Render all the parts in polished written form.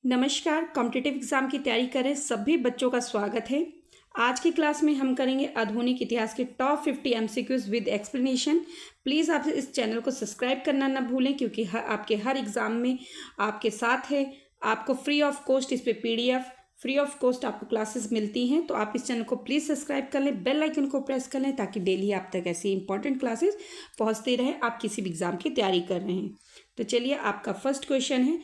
नमस्कार। Competitive exam की तैयारी कर रहे सभी बच्चों का स्वागत है। आज की क्लास में हम करेंगे आधुनिक इतिहास के top 50 MCQs with explanation. Please आप इस चैनल को सब्सक्राइब करना ना भूलें, क्योंकि आपके हर एग्जाम में आपके साथ है। आपको फ्री ऑफ कॉस्ट इस पे पीडीएफ फ्री ऑफ कॉस्ट आपको क्लासेस मिलती हैं, तो आप इस चैनल को प्लीज़ सब्सक्राइब कर लें, बेल आइकन को प्रेस कर लें, ताकि डेली आप तक ऐसी इंपॉर्टेंट क्लासेस पहुँचते रहे। आप किसी भी एग्जाम की तैयारी कर रहे हैं तो चलिए, आपका फर्स्ट क्वेश्चन है,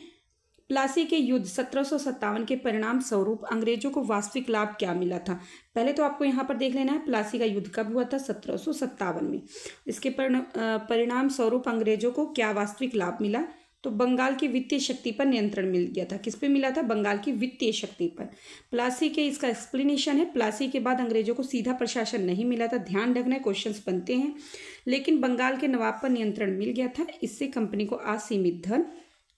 प्लासी के युद्ध 1757 के परिणाम स्वरूप अंग्रेजों को वास्तविक लाभ क्या मिला था। पहले तो आपको यहाँ पर देख लेना है प्लासी का युद्ध कब हुआ था, 1757 में। इसके परिणाम स्वरूप अंग्रेजों को क्या वास्तविक लाभ मिला, तो बंगाल की वित्तीय शक्ति पर नियंत्रण मिल गया था। किस पे मिला था? बंगाल की वित्तीय शक्ति पर। प्लासी के इसका एक्सप्लेनेशन है, प्लासी के बाद अंग्रेजों को सीधा प्रशासन नहीं मिला था। ध्यान रखना, क्वेश्चंस बनते हैं। लेकिन बंगाल के नवाब पर नियंत्रण मिल गया था। इससे कंपनी को असीमित धन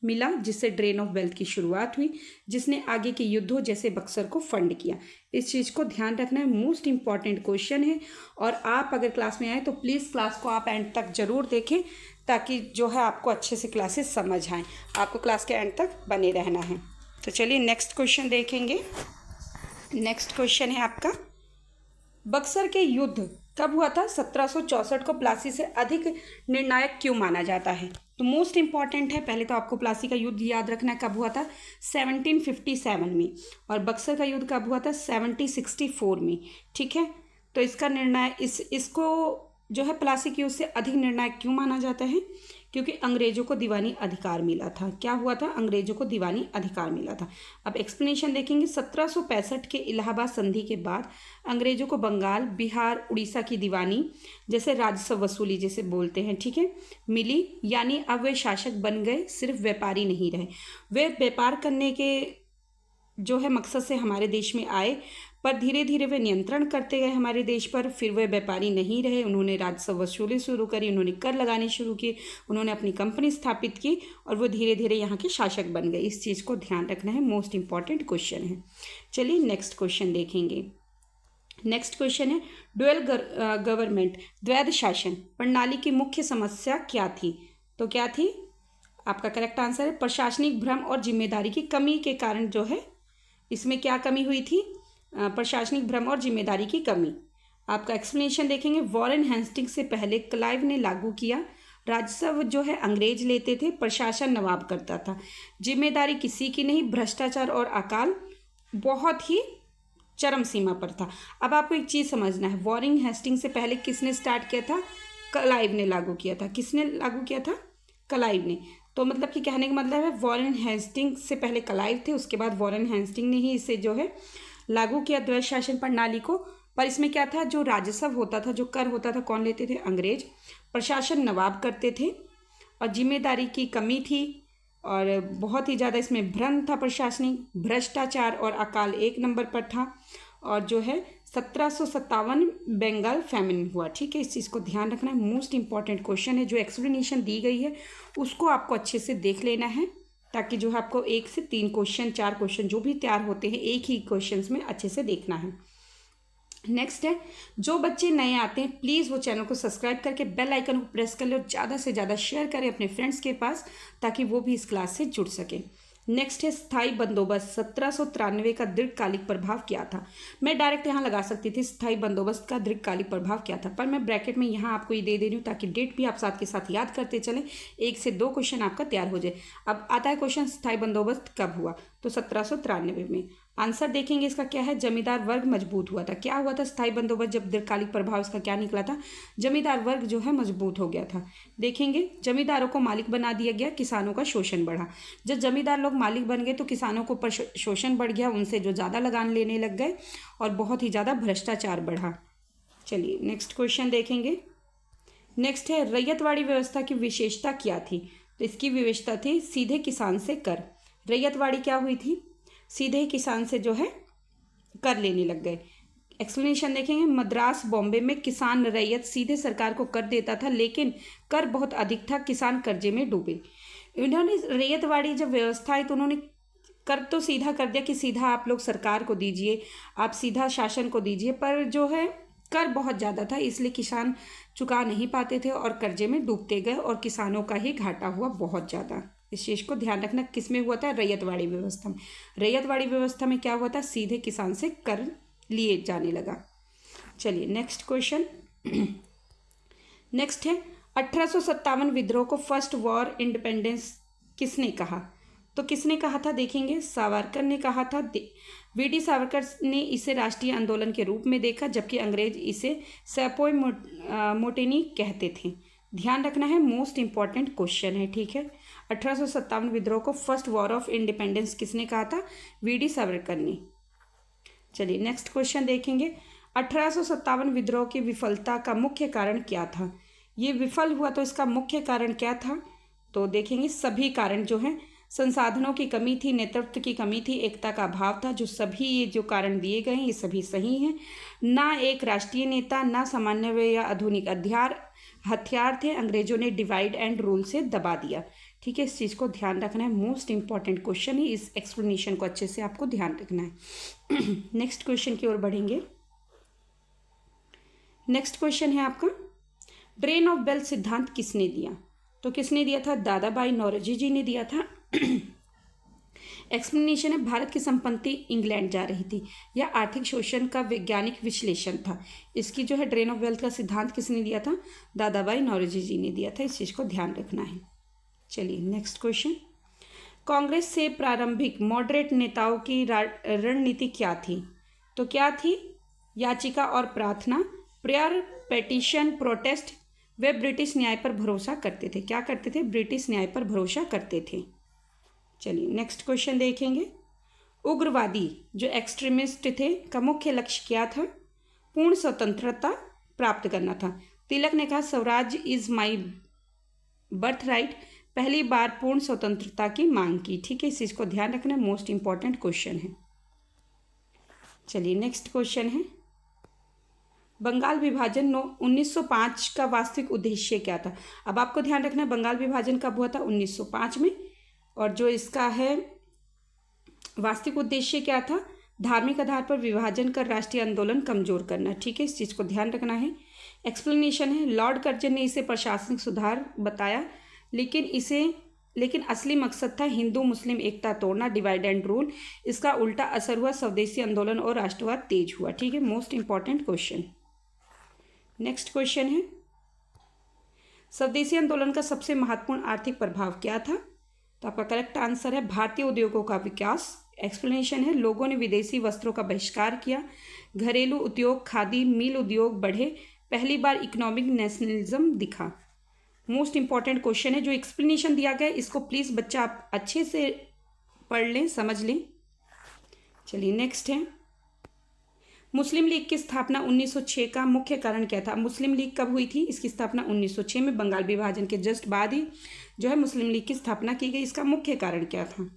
मिला, जिससे ड्रेन ऑफ वेल्थ की शुरुआत हुई, जिसने आगे के युद्धों जैसे बक्सर को फंड किया। इस चीज़ को ध्यान रखना है, मोस्ट इंपॉर्टेंट क्वेश्चन है। और आप अगर क्लास में आए तो प्लीज़ क्लास को आप एंड तक जरूर देखें, ताकि जो है आपको अच्छे से क्लासेस समझ आएँ। आपको क्लास के एंड तक बने रहना है। तो चलिए नेक्स्ट क्वेश्चन देखेंगे। नेक्स्ट क्वेश्चन है आपका, बक्सर के युद्ध कब हुआ था? 1764 को प्लासी से अधिक निर्णायक क्यों माना जाता है? तो मोस्ट इंपॉर्टेंट है, पहले तो आपको प्लासी का युद्ध याद रखना है, कब हुआ था? 1757 में। और बक्सर का युद्ध कब हुआ था? 1764 में। ठीक है, तो इसका निर्णय इसको जो है प्लासी के युद्ध से अधिक निर्णायक क्यों माना जाता है? क्योंकि अंग्रेजों को दीवानी अधिकार मिला था। क्या हुआ था? अंग्रेजों को दीवानी अधिकार मिला था। अब एक्सप्लेनेशन देखेंगे। 1765 के इलाहाबाद संधि के बाद अंग्रेजों को बंगाल, बिहार, उड़ीसा की दीवानी, जैसे राजस्व वसूली जैसे बोलते हैं, ठीक है, मिली। यानी अब वे शासक बन गए, सिर्फ व्यापारी नहीं रहे। वे व्यापार करने के जो है मकसद से हमारे देश में आए, पर धीरे धीरे वे नियंत्रण करते गए हमारे देश पर। फिर वे व्यापारी नहीं रहे, उन्होंने राजस्व वसूली शुरू करी, उन्होंने कर लगाने शुरू किए, उन्होंने अपनी कंपनी स्थापित की, और वो धीरे धीरे यहाँ के शासक बन गए। इस चीज़ को ध्यान रखना है, मोस्ट इंपॉर्टेंट क्वेश्चन है। चलिए नेक्स्ट क्वेश्चन देखेंगे। नेक्स्ट क्वेश्चन है, ड्यूअल गवर्नमेंट, द्वैध शासन प्रणाली की मुख्य समस्या क्या थी? तो क्या थी? आपका करेक्ट आंसर है प्रशासनिक भ्रम और जिम्मेदारी की कमी के कारण जो है इसमें क्या कमी हुई थी? प्रशासनिक भ्रम और जिम्मेदारी की कमी। आपका एक्सप्लेनेशन देखेंगे। वॉरेन हेस्टिंग्स से पहले क्लाइव ने लागू किया। राजस्व जो है अंग्रेज लेते थे, प्रशासन नवाब करता था, जिम्मेदारी किसी की नहीं, भ्रष्टाचार और अकाल बहुत ही चरम सीमा पर था। अब आपको एक चीज़ समझना है, वॉरेन हेस्टिंग्स से पहले किसने स्टार्ट किया था? क्लाइव ने लागू किया था। किसने लागू किया था? क्लाइव ने। तो मतलब कि कहने का मतलब है वॉरेन हेस्टिंग्स से पहले क्लाइव थे, उसके बाद वॉरेन हेस्टिंग ने ही इसे जो है लागू किया द्वैध शासन प्रणाली को। पर इसमें क्या था? जो राजस्व होता था, जो कर होता था, कौन लेते थे? अंग्रेज। प्रशासन नवाब करते थे, और जिम्मेदारी की कमी थी, और बहुत ही ज़्यादा इसमें भ्रम था प्रशासनिक, भ्रष्टाचार और अकाल एक नंबर पर था। और जो है 1757 बंगाल फैमिन हुआ। ठीक है, इस चीज़ को ध्यान रखना है, मोस्ट इंपॉर्टेंट क्वेश्चन है। जो एक्सप्लेनेशन दी गई है उसको आपको अच्छे से देख लेना है, ताकि जो है आपको 1 से 3 क्वेश्चन, 4 क्वेश्चन जो भी तैयार होते हैं एक ही क्वेश्चंस में अच्छे से देखना है। नेक्स्ट है, जो बच्चे नए आते हैं प्लीज़ वो चैनल को सब्सक्राइब करके बेल आइकन को प्रेस कर ले, और ज़्यादा से ज़्यादा शेयर करें अपने फ्रेंड्स के पास, ताकि वो भी इस क्लास से जुड़ सके। नेक्स्ट है, स्थायी बंदोबस्त 1793 का दीर्घकालिक प्रभाव क्या था? मैं डायरेक्ट यहाँ लगा सकती थी स्थायी बंदोबस्त का दीर्घकालिक प्रभाव क्या था, पर मैं ब्रैकेट में यहाँ आपको ये दे रही हूँ, ताकि डेट भी आप साथ के साथ याद करते चलें। 1 से 2 क्वेश्चन आपका तैयार हो जाए। अब आता है क्वेश्चन, स्थायी बंदोबस्त कब हुआ? तो 1793 में। आंसर देखेंगे इसका क्या है? जमींदार वर्ग मजबूत हुआ था। क्या हुआ था? स्थायी बंदोबस्त जब दीर्घकालिक प्रभाव इसका क्या निकला था? जमींदार वर्ग जो है मजबूत हो गया था। देखेंगे, जमींदारों को मालिक बना दिया गया, किसानों का शोषण बढ़ा। जब जमींदार लोग मालिक बन गए तो किसानों को शोषण बढ़ गया, उनसे जो ज़्यादा लगान लेने लग गए, और बहुत ही ज़्यादा भ्रष्टाचार बढ़ा। चलिए नेक्स्ट क्वेश्चन देखेंगे। नेक्स्ट है, रैयतवाड़ी व्यवस्था की विशेषता क्या थी? तो इसकी विशेषता थी सीधे किसान से कर। रैयतवाड़ी क्या हुई थी? सीधे ही किसान से जो है कर लेने लग गए। एक्सप्लेनेशन देखेंगे। मद्रास, बॉम्बे में किसान रैयत सीधे सरकार को कर देता था, लेकिन कर बहुत अधिक था, किसान कर्जे में डूबे। इन्होंने रैयतवाड़ी जब व्यवस्था आई तो उन्होंने कर तो सीधा कर दिया कि सीधा आप लोग सरकार को दीजिए, आप सीधा शासन को दीजिए, पर जो है कर बहुत ज़्यादा था, इसलिए किसान चुका नहीं पाते थे और कर्जे में डूबते गए, और किसानों का ही घाटा हुआ बहुत ज़्यादा। इस चीज़ को ध्यान रखना। किस में हुआ था? रैयतवाड़ी व्यवस्था में। रैयतवाड़ी व्यवस्था में क्या हुआ था? सीधे किसान से कर लिए जाने लगा। चलिए नेक्स्ट क्वेश्चन। नेक्स्ट है 1857 विद्रोह को फर्स्ट वॉर इंडिपेंडेंस किसने कहा? तो किसने कहा था देखेंगे, सावरकर ने कहा था। वीडी सावरकर ने इसे राष्ट्रीय आंदोलन के रूप में देखा, जबकि अंग्रेज इसे सैपोय मोटेनी कहते थे। ध्यान रखना है, मोस्ट इंपॉर्टेंट क्वेश्चन है, ठीक है। 1857 विद्रोह को फर्स्ट वॉर ऑफ इंडिपेंडेंस किसने कहा था? वीडी सावरकर ने। चलिए नेक्स्ट क्वेश्चन देखेंगे। 1857 विद्रोह की विफलता का मुख्य कारण क्या था? ये विफल हुआ तो इसका मुख्य कारण क्या था? तो देखेंगे सभी कारण जो हैं, संसाधनों की कमी थी, नेतृत्व की कमी थी, एकता का अभाव था। जो सभी ये जो कारण दिए गए हैं ये सभी सही हैं। ना एक राष्ट्रीय नेता, ना सामान्य वे या आधुनिक हथियार थे। अंग्रेजों ने डिवाइड एंड रूल से दबा दिया, ठीक है। इस चीज़ को ध्यान रखना है, मोस्ट इंपॉर्टेंट क्वेश्चन है। इस एक्सप्लेनेशन को अच्छे से आपको ध्यान रखना है। नेक्स्ट क्वेश्चन की ओर बढ़ेंगे। नेक्स्ट क्वेश्चन है आपका, ड्रेन ऑफ वेल्थ सिद्धांत किसने दिया? तो किसने दिया था? दादा भाई नौरोजी जी ने दिया था। एक्सप्लेनेशन है, भारत की संपत्ति इंग्लैंड जा रही थी। यह आर्थिक शोषण का वैज्ञानिक विश्लेषण था। इसकी जो है ड्रेन ऑफ वेल्थ का सिद्धांत किसने दिया था? दादा भाई नौरोजी जी ने दिया था। इस चीज़ को ध्यान रखना है। चलिए नेक्स्ट क्वेश्चन। कांग्रेस से प्रारंभिक मॉडरेट नेताओं की रणनीति क्या थी? तो क्या थी? याचिका और प्रार्थना, प्रेयर, पेटिशन, प्रोटेस्ट। वे ब्रिटिश न्याय पर भरोसा करते थे। क्या करते थे? ब्रिटिश न्याय पर भरोसा करते थे। चलिए नेक्स्ट क्वेश्चन देखेंगे। उग्रवादी जो एक्सट्रीमिस्ट थे का मुख्य लक्ष्य क्या था? पूर्ण स्वतंत्रता प्राप्त करना था। तिलक ने कहा Swaraj is my birth right. पहली बार पूर्ण स्वतंत्रता की मांग की, ठीक है। इस चीज़ को ध्यान रखना, मोस्ट इंपॉर्टेंट क्वेश्चन है। चलिए नेक्स्ट क्वेश्चन है, बंगाल विभाजन 1905 का वास्तविक उद्देश्य क्या था? अब आपको ध्यान रखना है, बंगाल विभाजन कब हुआ था? 1905 में। और जो इसका है वास्तविक उद्देश्य क्या था? धार्मिक आधार पर विभाजन कर राष्ट्रीय आंदोलन कमजोर करना, ठीक है। इस चीज़ को ध्यान रखना है। एक्सप्लेनेशन है, लॉर्ड कर्जन ने इसे प्रशासनिक सुधार बताया, लेकिन असली मकसद था हिंदू मुस्लिम एकता तोड़ना, डिवाइड एंड रूल। इसका उल्टा असर हुआ, स्वदेशी आंदोलन और राष्ट्रवाद तेज हुआ, ठीक है। Most important question. Next question है, स्वदेशी आंदोलन का सबसे महत्वपूर्ण आर्थिक प्रभाव क्या था? तो आपका करेक्ट आंसर है भारतीय उद्योगों का विकास। एक्सप्लेनेशन है, लोगों ने विदेशी वस्त्रों का बहिष्कार किया, घरेलू उद्योग, खादी, मिल उद्योग बढ़े, पहली बार इकोनॉमिक नेशनलिज्म दिखा। मोस्ट इंपॉर्टेंट क्वेश्चन है। जो एक्सप्लेनेशन दिया गया है इसको प्लीज़ बच्चा आप अच्छे से पढ़ लें, समझ लें। चलिए नेक्स्ट है, मुस्लिम लीग की स्थापना 1906 का मुख्य कारण क्या था? मुस्लिम लीग कब हुई थी? इसकी स्थापना 1906 में, बंगाल विभाजन के जस्ट बाद ही जो है मुस्लिम लीग की स्थापना की गई। इसका मुख्य कारण क्या था?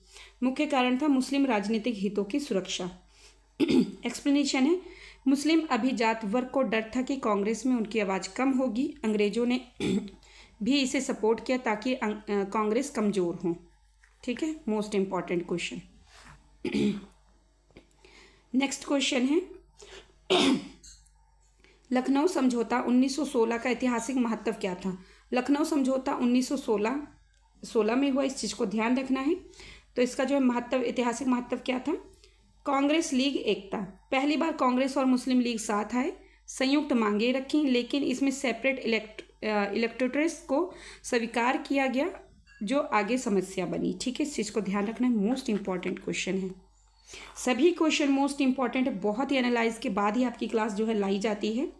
मुख्य कारण था मुस्लिम राजनीतिक हितों की सुरक्षा। एक्सप्लेनेशन है, मुस्लिम अभिजात वर्ग को डर था कि कांग्रेस में उनकी आवाज़ कम होगी। अंग्रेजों ने भी इसे सपोर्ट किया ताकि कांग्रेस कमज़ोर हो, ठीक है। Most important question. Next question है, लखनऊ समझौता 1916 का ऐतिहासिक महत्व क्या था? लखनऊ समझौता 1916 में हुआ, इस चीज़ को ध्यान रखना है। तो इसका जो है महत्व, ऐतिहासिक महत्व क्या था? कांग्रेस लीग एकता, पहली बार कांग्रेस और मुस्लिम लीग साथ आए, संयुक्त मांगे रखी, लेकिन इसमें सेपरेट इलेक्टोरेट्स को स्वीकार किया गया, जो आगे समस्या बनी, ठीक है। इस चीज़ को ध्यान रखना है, मोस्ट इंपॉर्टेंट क्वेश्चन है। सभी क्वेश्चन मोस्ट इंपॉर्टेंट है, बहुत ही एनालाइज के बाद ही आपकी क्लास जो है लाई जाती है।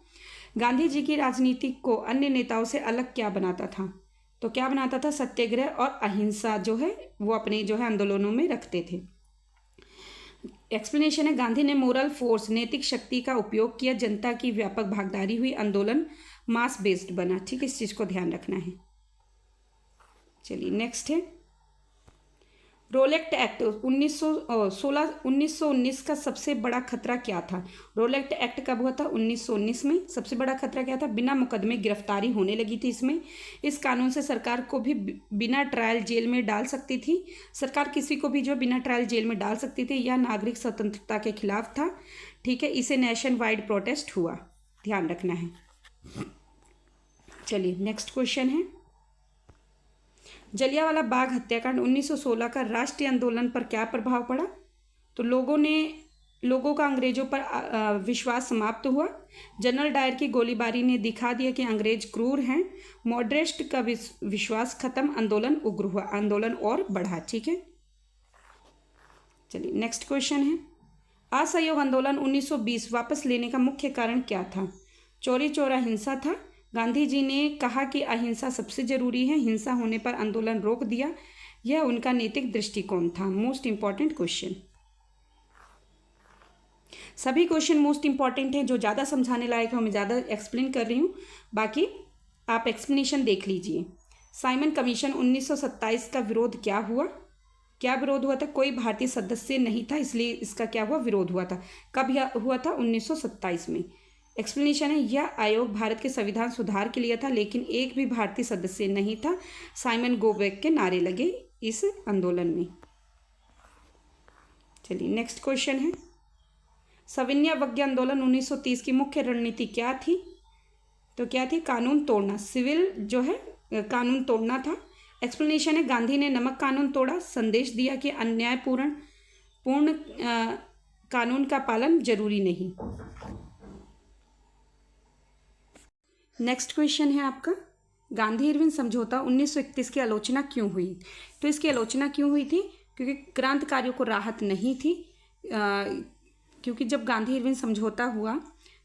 गांधी जी की राजनीति को अन्य नेताओं से अलग क्या बनाता था? तो क्या बनाता था? सत्याग्रह और अहिंसा जो है वो अपने जो है आंदोलनों में रखते थे। एक्सप्लेनेशन है, गांधी ने मोरल फोर्स, नैतिक शक्ति का उपयोग किया, जनता की व्यापक भागीदारी हुई, आंदोलन मास बेस्ड बना, ठीक है। इस चीज़ को ध्यान रखना है। चलिए नेक्स्ट है, रोलेक्ट एक्ट 1919 का सबसे बड़ा खतरा क्या था? रोलेक्ट एक्ट कब हुआ था? 1919 में। सबसे बड़ा खतरा क्या था? बिना मुकदमे गिरफ्तारी होने लगी थी इसमें। इस कानून से सरकार को भी बिना ट्रायल जेल में डाल सकती थी। सरकार किसी को भी जो बिना ट्रायल जेल में डाल सकती थी। यह नागरिक स्वतंत्रता के खिलाफ था, ठीक है। इसे नेशन वाइड प्रोटेस्ट हुआ, ध्यान रखना है। चलिए नेक्स्ट क्वेश्चन है, जलियांवाला बाग हत्याकांड 1916 का राष्ट्रीय आंदोलन पर क्या प्रभाव पड़ा? तो लोगों का अंग्रेजों पर विश्वास समाप्त हुआ। जनरल डायर की गोलीबारी ने दिखा दिया कि अंग्रेज क्रूर हैं। मॉडरेस्ट का विश्वास खत्म, आंदोलन उग्र हुआ, आंदोलन और बढ़ा। ठीक है, चलिए नेक्स्ट क्वेश्चन है, असहयोग आंदोलन 1920 वापस लेने का मुख्य कारण क्या था? चोरी चौरा हिंसा था। गांधी जी ने कहा कि अहिंसा सबसे जरूरी है, हिंसा होने पर आंदोलन रोक दिया। यह उनका नैतिक दृष्टिकोण था। मोस्ट इंपॉर्टेंट क्वेश्चन, सभी क्वेश्चन मोस्ट इंपॉर्टेंट हैं। जो ज़्यादा समझाने लायक है मैं ज़्यादा एक्सप्लेन कर रही हूँ, बाकी आप एक्सप्लेनेशन देख लीजिए। साइमन कमीशन 1927 का विरोध क्या हुआ? क्या विरोध हुआ था? कोई भारतीय सदस्य नहीं था, इसलिए इसका क्या हुआ? विरोध हुआ था। कब हुआ था? 1927 में। एक्सप्लेनेशन है, यह आयोग भारत के संविधान सुधार के लिए था, लेकिन एक भी भारतीय सदस्य नहीं था। साइमन गो बैक के नारे लगे इस आंदोलन में। चलिए नेक्स्ट क्वेश्चन है, सविनय अवज्ञा आंदोलन 1930 की मुख्य रणनीति क्या थी? तो क्या थी? कानून तोड़ना, सिविल जो है कानून तोड़ना था। एक्सप्लेनेशन है, गांधी ने नमक कानून तोड़ा, संदेश दिया कि पूर्ण कानून का पालन जरूरी नहीं। नेक्स्ट क्वेश्चन है आपका, गांधी इरविन समझौता 1931 की आलोचना क्यों हुई? तो इसकी आलोचना क्यों हुई थी? क्योंकि क्रांतिकारियों को राहत नहीं थी। क्योंकि जब गांधी इरविन समझौता हुआ,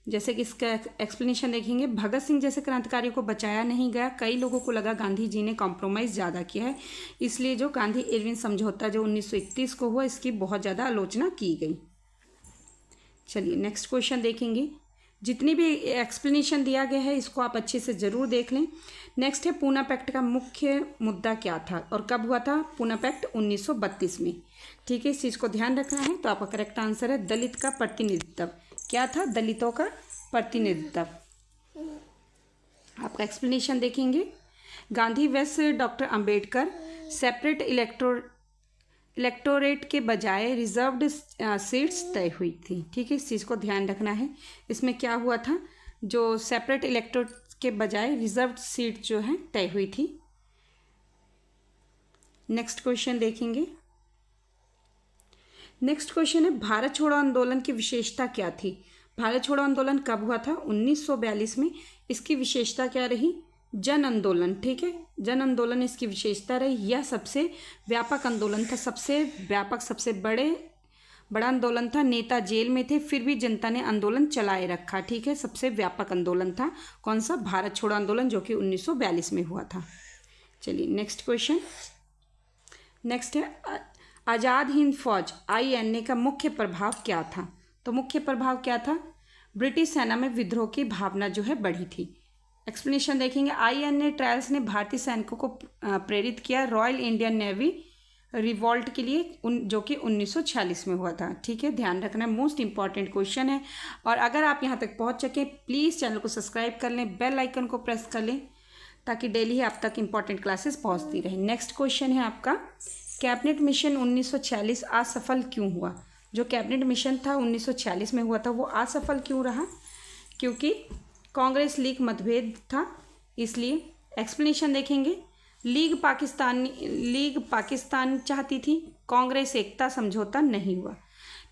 जैसे कि इसका एक्सप्लेनेशन देखेंगे, भगत सिंह जैसे क्रांतिकारियों को बचाया नहीं गया। कई लोगों को लगा गांधी जी ने कॉम्प्रोमाइज़ ज़्यादा किया है, इसलिए जो गांधी इरविन समझौता जो 1931 को हुआ, इसकी बहुत ज़्यादा आलोचना की गई। चलिए नेक्स्ट क्वेश्चन देखेंगे। जितनी भी एक्सप्लेनेशन दिया गया है इसको आप अच्छे से ज़रूर देख लें। नेक्स्ट है, पूना पैक्ट का मुख्य मुद्दा क्या था और कब हुआ था? पूना पैक्ट 1932 में। ठीक है, इस चीज़ को ध्यान रखना है। तो आपका करेक्ट आंसर है दलित का प्रतिनिधित्व। क्या था? दलितों का प्रतिनिधित्व। आपका एक्सप्लेनेशन देखेंगे, गांधी वेस डॉक्टर अंबेडकर सेपरेट इलेक्टोरेट के बजाय रिजर्व्ड सीट्स तय हुई थी। ठीक है, इस चीज़ को ध्यान रखना है। इसमें क्या हुआ था? जो सेपरेट इलेक्टोरेट के बजाय रिजर्व्ड सीट जो है तय हुई थी। नेक्स्ट क्वेश्चन देखेंगे। नेक्स्ट क्वेश्चन है, भारत छोड़ो आंदोलन की विशेषता क्या थी? भारत छोड़ो आंदोलन कब हुआ था? 1942 में। इसकी विशेषता क्या रही? जन आंदोलन। ठीक है, जन आंदोलन इसकी विशेषता रही। यह सबसे व्यापक आंदोलन था, सबसे व्यापक, सबसे बड़ा आंदोलन था। नेता जेल में थे, फिर भी जनता ने आंदोलन चलाए रखा। ठीक है, सबसे व्यापक आंदोलन था। कौन सा? भारत छोड़ो आंदोलन, जो कि 1942 में हुआ था। चलिए नेक्स्ट क्वेश्चन। नेक्स्ट है, आज़ाद हिंद फौज INA का मुख्य प्रभाव क्या था? तो मुख्य प्रभाव क्या था? ब्रिटिश सेना में विद्रोह की भावना जो है बढ़ी थी। एक्सप्लेनेशन देखेंगे, INA ट्रायल्स ने भारतीय सैनिकों को प्रेरित किया रॉयल इंडियन नेवी रिवॉल्ट के लिए, जो कि 1946 में हुआ था। ठीक है, ध्यान रखना, मोस्ट इंपॉर्टेंट क्वेश्चन है। और अगर आप यहाँ तक पहुँच सकें, प्लीज़ चैनल को सब्सक्राइब कर लें, बेल आइकन को प्रेस कर लें, ताकि डेली आप तक इंपॉर्टेंट क्लासेस पहुँचती रहे। नेक्स्ट क्वेश्चन है आपका, कैबिनेट मिशन 1946 असफल क्यों हुआ? जो कैबिनेट मिशन था 1946 में हुआ था, वो असफल क्यों रहा? क्योंकि कांग्रेस लीग मतभेद था, इसलिए। एक्सप्लेनेशन देखेंगे, लीग पाकिस्तान चाहती थी, कांग्रेस एकता समझौता नहीं हुआ।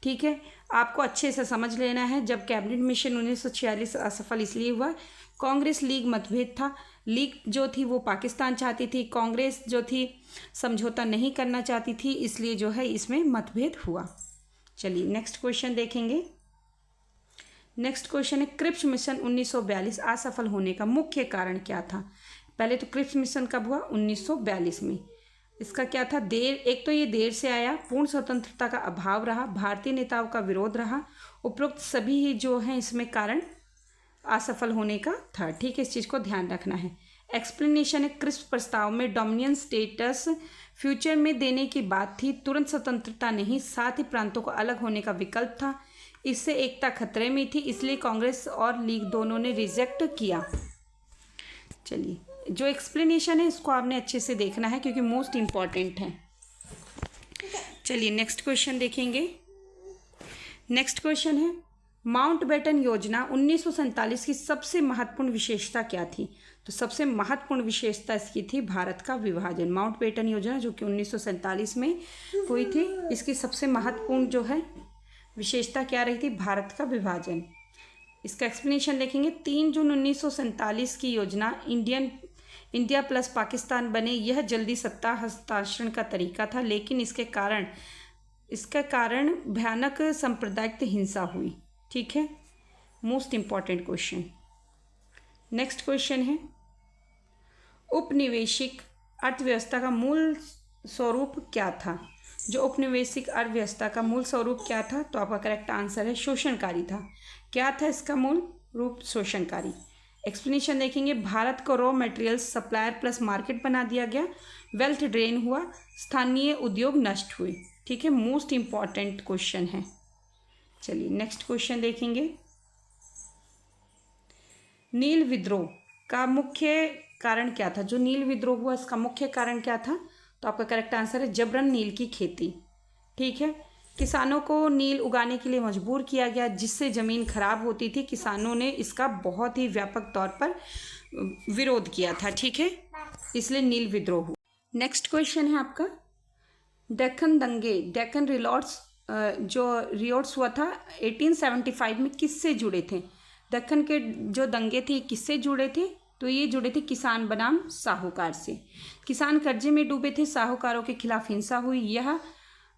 ठीक है, आपको अच्छे से समझ लेना है। जब कैबिनेट मिशन 1946 असफल इसलिए हुआ, कांग्रेस लीग मतभेद था। लीग जो थी वो पाकिस्तान चाहती थी, कांग्रेस जो थी समझौता नहीं करना चाहती थी, इसलिए जो है इसमें मतभेद हुआ। चलिए नेक्स्ट क्वेश्चन देखेंगे। नेक्स्ट क्वेश्चन है, क्रिप्स मिशन 1942 असफल होने का मुख्य कारण क्या था? पहले तो क्रिप्स मिशन कब हुआ? 1942 में। इसका क्या था? एक तो ये देर से आया, पूर्ण स्वतंत्रता का अभाव रहा, भारतीय नेताओं का विरोध रहा। उपरोक्त सभी ही जो हैं इसमें कारण असफल होने का था। ठीक है, इस चीज़ को ध्यान रखना है। एक्सप्लेनेशन है, क्रिप्स प्रस्ताव में डोमिनियन स्टेटस फ्यूचर में देने की बात थी, तुरंत स्वतंत्रता नहीं, साथ ही प्रांतों को अलग होने का विकल्प था। इससे एकता खतरे में थी, इसलिए कांग्रेस और लीग दोनों ने रिजेक्ट किया। चलिए, जो एक्सप्लेनेशन है इसको आपने अच्छे से देखना है, क्योंकि मोस्ट इम्पॉर्टेंट है। चलिए नेक्स्ट क्वेश्चन देखेंगे। नेक्स्ट क्वेश्चन है, माउंटबेटन योजना 1947 की सबसे महत्वपूर्ण विशेषता क्या थी? तो सबसे महत्वपूर्ण विशेषता इसकी थी भारत का विभाजन, माउंटबेटन योजना जो कि 1947 में हुई थी। इसकी सबसे महत्वपूर्ण जो है विशेषता क्या रही थी, भारत का विभाजन। इसका एक्सप्लेनेशन देखेंगे। 3 जून 1947 की योजना इंडिया प्लस पाकिस्तान बने, यह जल्दी सत्ता हस्तांतरण का तरीका था, लेकिन इसका कारण भयानक सांप्रदायिक हिंसा हुई। ठीक है, most important question. Next question है, उपनिवेशिक अर्थव्यवस्था का मूल स्वरूप क्या था। जो उपनिवेशिक अर्थव्यवस्था का मूल स्वरूप क्या था, तो आपका करेक्ट आंसर है शोषणकारी था। क्या था इसका मूल रूप, शोषणकारी। एक्सप्लेनेशन देखेंगे। भारत को raw materials supplier plus market बना दिया गया, वेल्थ ड्रेन हुआ, स्थानीय उद्योग नष्ट हुए। ठीक है, मोस्ट इंपॉर्टेंट क्वेश्चन है। चलिए नेक्स्ट क्वेश्चन देखेंगे। नील विद्रोह का मुख्य कारण क्या था। जो नील विद्रोह हुआ इसका मुख्य कारण क्या था, तो आपका करेक्ट आंसर है जबरन नील की खेती। ठीक है, किसानों को नील उगाने के लिए मजबूर किया गया, जिससे ज़मीन खराब होती थी। किसानों ने इसका बहुत ही व्यापक तौर पर विरोध किया था। ठीक है, इसलिए नील विद्रोह हुआ। नेक्स्ट क्वेश्चन है आपका, डेक्कन दंगे, डेक्कन रिवॉल्ट्स जो रिवॉल्ट्स हुआ था 1875 में, किससे जुड़े थे। दक्कन के जो दंगे थे किससे जुड़े थे, तो ये जुड़े थे किसान बनाम साहूकार से। किसान कर्जे में डूबे थे, साहूकारों के खिलाफ हिंसा हुई, यह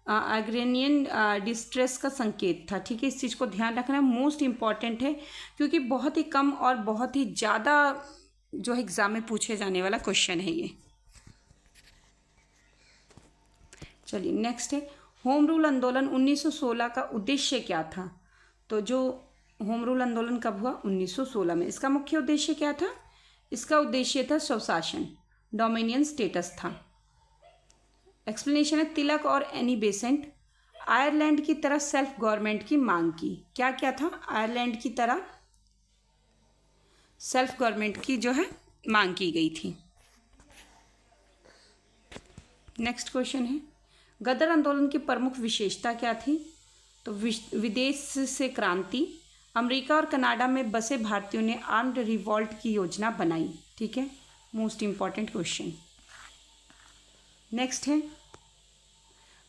अग्रेनियन डिस्ट्रेस का संकेत था। ठीक है, इस चीज़ को ध्यान रखना मोस्ट इम्पॉर्टेंट है, क्योंकि बहुत ही कम और बहुत ही ज़्यादा जो एग्जाम में पूछे जाने वाला क्वेश्चन है ये। चलिए नेक्स्ट है, होम रूल आंदोलन 1916 का उद्देश्य क्या था। तो जो होम रूल आंदोलन कब हुआ, 1916 में। इसका मुख्य उद्देश्य क्या था, इसका उद्देश्य था स्वशासन, डोमिनियन स्टेटस था। एक्सप्लेनेशन है, तिलक और एनी बेसेंट आयरलैंड की तरह सेल्फ गवर्नमेंट की मांग की। क्या क्या था, आयरलैंड की तरह सेल्फ गवर्नमेंट की जो है मांग की गई थी। नेक्स्ट क्वेश्चन है, गदर आंदोलन की प्रमुख विशेषता क्या थी, तो विदेश से क्रांति, अमेरिका और कनाडा में बसे भारतीयों ने आर्म्ड रिवॉल्ट की योजना बनाई। ठीक है, मोस्ट इंपॉर्टेंट क्वेश्चन। नेक्स्ट है,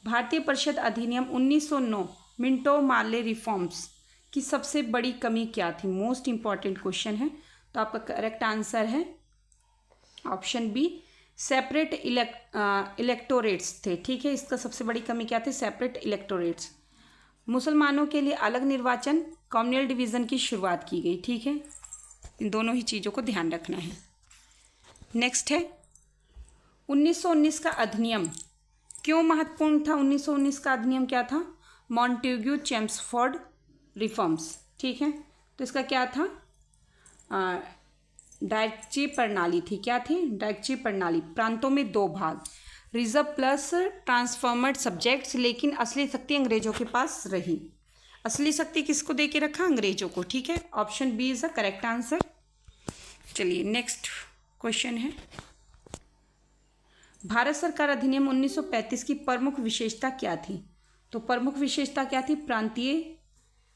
भारतीय परिषद अधिनियम 1909 मिंटो मार्ले रिफॉर्म्स की सबसे बड़ी कमी क्या थी। मोस्ट इंपॉर्टेंट क्वेश्चन है, तो आपका करेक्ट आंसर है ऑप्शन बी, सेपरेट इलेक्टोरेट्स थे। ठीक है, इसका सबसे बड़ी कमी क्या थी, सेपरेट इलेक्टोरेट्स। मुसलमानों के लिए अलग निर्वाचन, कम्युनल डिवीज़न की शुरुआत की गई। ठीक है, इन दोनों ही चीज़ों को ध्यान रखना है। नेक्स्ट है, 1919 का अधिनियम क्यों महत्वपूर्ण था। 1919 का अधिनियम क्या था, मॉन्टेग्यू चेम्सफोर्ड रिफॉर्म्स। ठीक है, तो इसका क्या था, डायरेक्ची प्रणाली थी। क्या थी, डायरेक्ची प्रणाली, प्रांतों में 2 भाग, रिजर्व प्लस ट्रांसफॉर्मर्ड सब्जेक्ट्स। लेकिन असली शक्ति अंग्रेजों के पास रही। असली शक्ति किसको दे के रखा, अंग्रेजों को। ठीक है, option B is the correct answer. चलिए नेक्स्ट क्वेश्चन है, भारत सरकार अधिनियम 1935 की प्रमुख विशेषता क्या थी। तो प्रमुख विशेषता क्या थी, प्रांतीय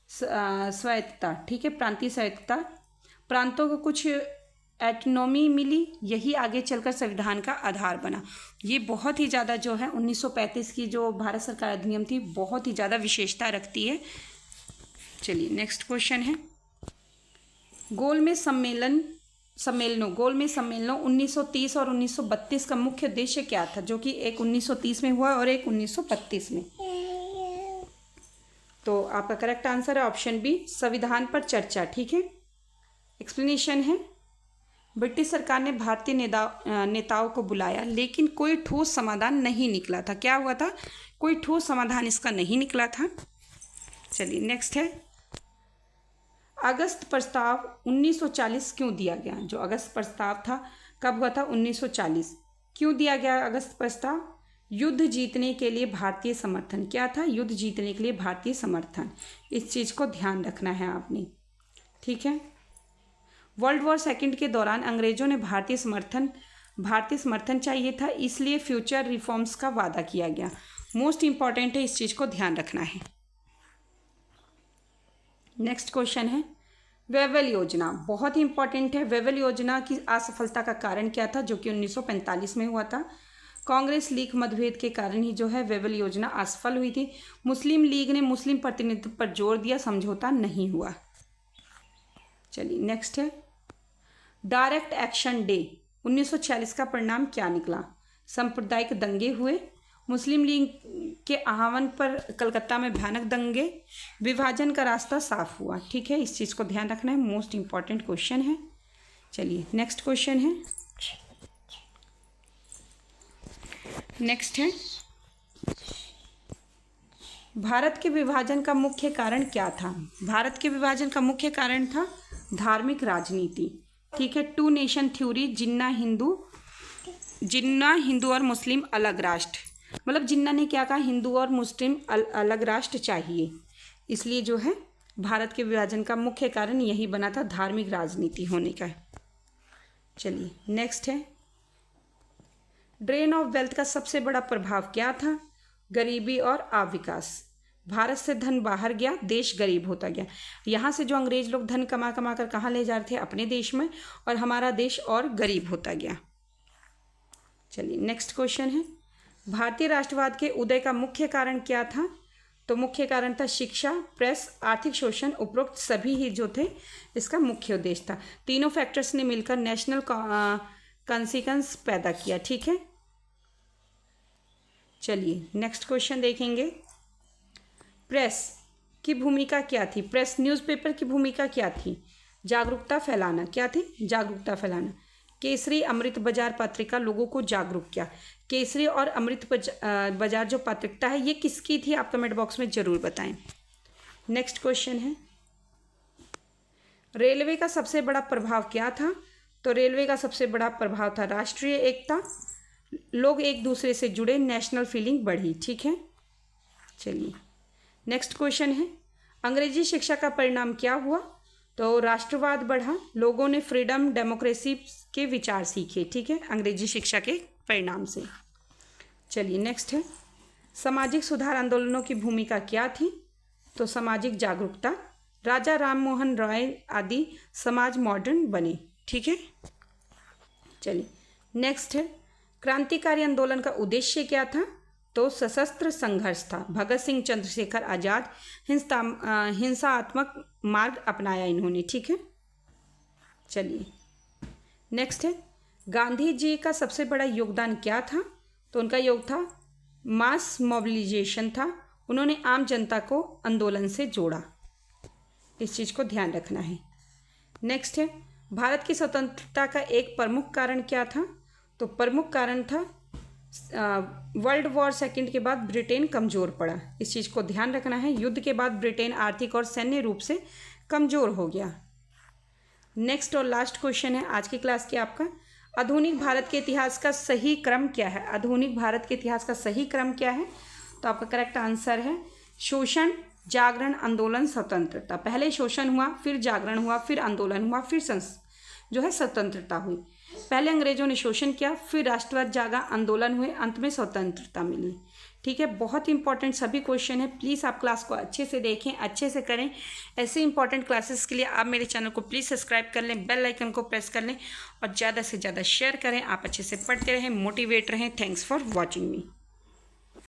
स्वायत्तता। ठीक है, प्रांतीय स्वायत्तता, प्रांतों को कुछ एटनॉमी मिली, यही आगे चलकर संविधान का आधार बना। ये बहुत ही ज़्यादा जो है 1935 की जो भारत सरकार अधिनियम थी बहुत ही ज़्यादा विशेषता रखती है। चलिए नेक्स्ट क्वेश्चन है, गोलमेज सम्मेलनों 1930 और 1932 का मुख्य उद्देश्य क्या था, जो कि एक 1930 में हुआ और एक 1932 में। तो आपका करेक्ट आंसर है ऑप्शन बी, संविधान पर चर्चा। ठीक है, एक्सप्लेनेशन है, ब्रिटिश सरकार ने भारतीय नेताओं को बुलाया, लेकिन कोई ठोस समाधान नहीं निकला था। क्या हुआ था, कोई ठोस समाधान इसका नहीं निकला था। चलिए नेक्स्ट है, अगस्त प्रस्ताव 1940 क्यों दिया गया। जो अगस्त प्रस्ताव था कब हुआ था, 1940। क्यों दिया गया अगस्त प्रस्ताव, युद्ध जीतने के लिए भारतीय समर्थन। क्या था, युद्ध जीतने के लिए भारतीय समर्थन। इस चीज़ को ध्यान रखना है आपने। ठीक है, वर्ल्ड वॉर सेकंड के दौरान अंग्रेजों ने भारतीय समर्थन चाहिए था, इसलिए फ्यूचर रिफॉर्म्स का वादा किया गया। मोस्ट इंपॉर्टेंट है, इस चीज़ को ध्यान रखना है। नेक्स्ट क्वेश्चन है, वेवेल योजना बहुत ही इंपॉर्टेंट है। वेवेल योजना की असफलता का कारण क्या था, जो कि 1945 में हुआ था। कांग्रेस लीग मतभेद के कारण ही जो है वेवेल योजना असफल हुई थी। मुस्लिम लीग ने मुस्लिम प्रतिनिधित्व पर जोर दिया, समझौता नहीं हुआ। चलिए नेक्स्ट है डायरेक्ट एक्शन डे 1946 का परिणाम क्या निकला। सांप्रदायिक दंगे हुए, मुस्लिम लीग के आह्वान पर कलकत्ता में भयानक दंगे, विभाजन का रास्ता साफ हुआ। ठीक है, इस चीज़ को ध्यान रखना है, मोस्ट इंपॉर्टेंट क्वेश्चन है। चलिए नेक्स्ट क्वेश्चन है, नेक्स्ट है भारत के विभाजन का मुख्य कारण क्या था। भारत के विभाजन का मुख्य कारण था धार्मिक राजनीति। ठीक है, टू नेशन थ्योरी, जिन्ना हिंदू और मुस्लिम अलग राष्ट्र, मतलब जिन्ना ने क्या कहा, हिंदू और मुस्लिम अलग राष्ट्र चाहिए, इसलिए जो है भारत के विभाजन का मुख्य कारण यही बना था, धार्मिक राजनीति होने का। चलिए नेक्स्ट है ड्रेन ऑफ वेल्थ का सबसे बड़ा प्रभाव क्या था। गरीबी और अविकास, भारत से धन बाहर गया, देश गरीब होता गया। यहाँ से जो अंग्रेज लोग धन कमा कमा कर कहाँ ले जा रहे थे, अपने देश में, और हमारा देश और गरीब होता गया। चलिए नेक्स्ट क्वेश्चन है भारतीय राष्ट्रवाद के उदय का मुख्य कारण क्या था। तो मुख्य कारण था शिक्षा, प्रेस, आर्थिक शोषण, उपरोक्त सभी ही जो थे इसका मुख्य उद्देश्य था। तीनों फैक्टर्स ने मिलकर नेशनल कॉन्सिक्वेंस पैदा किया। ठीक है, चलिए नेक्स्ट क्वेश्चन देखेंगे प्रेस की भूमिका क्या थी। प्रेस न्यूज़पेपर की भूमिका क्या थी, जागरूकता फैलाना। क्या थी, जागरूकता फैलाना। केसरी अमृत बाजार पत्रिका लोगों को जागरूक किया। केसरी और अमृत बाजार जो पत्रिका है ये किसकी थी, आप कमेंट बॉक्स में जरूर बताएं। नेक्स्ट क्वेश्चन है रेलवे का सबसे बड़ा प्रभाव क्या था। तो रेलवे का सबसे बड़ा प्रभाव था राष्ट्रीय एकता, लोग एक दूसरे से जुड़े, नेशनल फीलिंग बढ़ी। ठीक है, चलिए नेक्स्ट क्वेश्चन है अंग्रेजी शिक्षा का परिणाम क्या हुआ। तो राष्ट्रवाद बढ़ा, लोगों ने फ्रीडम डेमोक्रेसी के विचार सीखे। ठीक है, अंग्रेजी शिक्षा के परिणाम से। चलिए नेक्स्ट है सामाजिक सुधार आंदोलनों की भूमिका क्या थी। तो सामाजिक जागरूकता, राजा राम मोहन रॉय आदि समाज मॉडर्न बने। ठीक है, चलिए नेक्स्ट है क्रांतिकारी आंदोलन का उद्देश्य क्या था। तो सशस्त्र संघर्ष था। भगत सिंह, चंद्रशेखर आज़ाद हिंसात्मक मार्ग अपनाया इन्होंने। ठीक है, चलिए नेक्स्ट है गांधी जी का सबसे बड़ा योगदान क्या था। तो उनका योग था मास मोबिलाइजेशन था, उन्होंने आम जनता को आंदोलन से जोड़ा, इस चीज़ को ध्यान रखना है। नेक्स्ट है भारत की स्वतंत्रता का एक प्रमुख कारण क्या था। तो प्रमुख कारण था वर्ल्ड वॉर सेकंड के बाद ब्रिटेन कमज़ोर पड़ा, इस चीज़ को ध्यान रखना है। युद्ध के बाद ब्रिटेन आर्थिक और सैन्य रूप से कमज़ोर हो गया। नेक्स्ट और लास्ट क्वेश्चन है आज की क्लास के आपका आधुनिक भारत के इतिहास का सही क्रम क्या है। आधुनिक भारत के इतिहास का सही क्रम क्या है। तो आपका करेक्ट आंसर है शोषण, जागरण, आंदोलन, स्वतंत्रता। पहले शोषण हुआ, फिर जागरण हुआ, फिर आंदोलन हुआ, फिर जो है स्वतंत्रता हुई। पहले अंग्रेजों ने शोषण किया, फिर राष्ट्रवाद जागा, आंदोलन हुए, अंत में स्वतंत्रता मिली। ठीक है, बहुत इंपॉर्टेंट सभी क्वेश्चन है। प्लीज़ आप क्लास को अच्छे से देखें, अच्छे से करें। ऐसे इंपॉर्टेंट क्लासेस के लिए आप मेरे चैनल को प्लीज़ सब्सक्राइब कर लें, बेल आइकन को प्रेस कर लें और ज़्यादा से ज़्यादा शेयर करें। आप अच्छे से पढ़ते रहें, मोटिवेट रहें। Thanks for watching me.